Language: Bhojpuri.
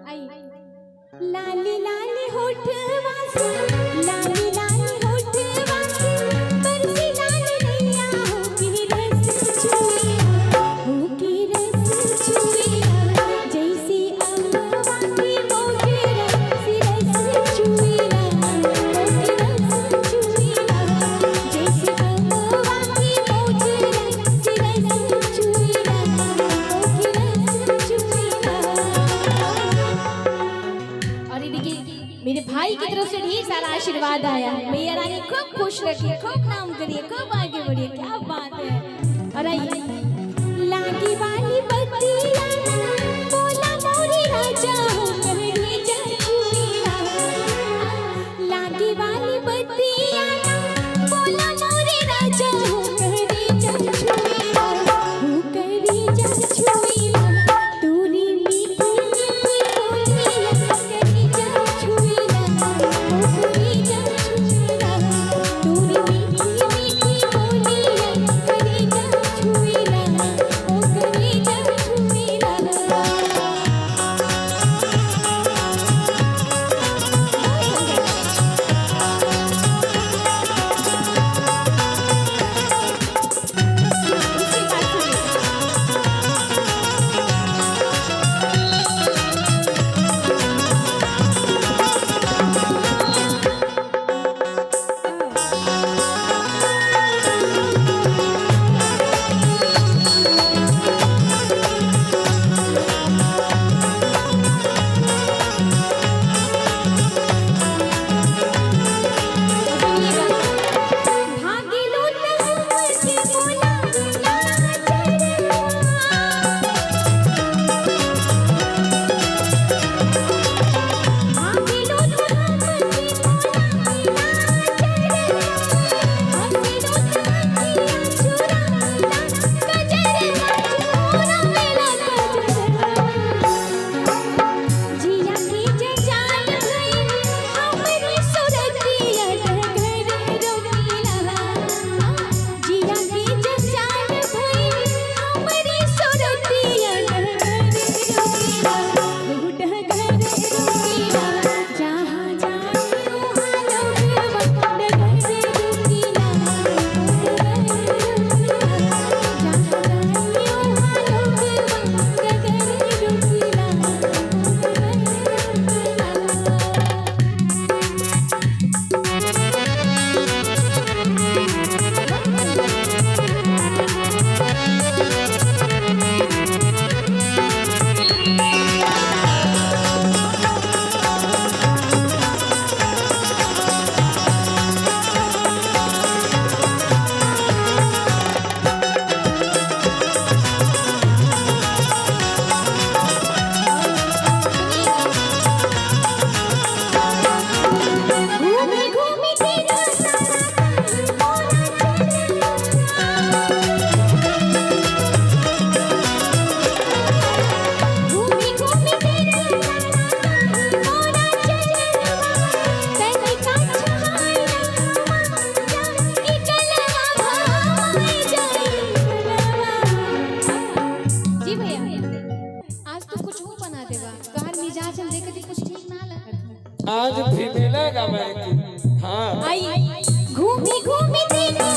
लाली लाली होठवा से लाली लाली होठवा से बरसी लाली नैया हो की रस छुइया हो की रस छुइया जैसी अम्मा की मोजरा रस छुइया हो की रस छुइया जैसी अम्मा की मोजरा रस छुइया हो की रस छुइया। और देखिए मेरे भाई की तरफ से ढेर सारा आशीर्वाद आया। मैया रानी खूब खुश रखिए, खूब नाम करिए, खूब आगे बढ़िए। क्या बात है। और आइए लागी वाली बत्तियां बोला मोरी राजा हो कहरी जछुइया लागी वाली बत्तियां बोला मोरी राजा हो कहरी जछुइया हो कहरी जछुइया तूरी मीठी मीठी बोलिया कहरी जछुइया हो कहरी जछुइया तूरी मीठी मीठी बोलिया कहरी जछुइया हो कहरी जछुइया। भागिलो तहमति बोला नाचरवा भागिलो तहमति बोला नाचरवा भागिलो तहमति चुरा मिला कजरवा चुरा मिला कजरवा जिया की जजाल भई हमरी सुरतिया घर रोकीला जिया की जजाल भई हमरी सुरतिया घर रोकीला घुट घर रोकीला जहां जाऊं हालोगवा घर रोकीला जहां जाऊं हालोगवा घूमे घूमे तेरा सारा मोरा घूमे घूमे तेरा सारा मोरा चलवा तनी का छहाया इकलवा भाई जाइलवा। जी भैया आज तो कुछ हो बना देवा तोहर मिजाज हम देखती कुछ ठीक ना लगत। आज भी मिलेगा मैं हाँ आई घूमी घूमी तेरा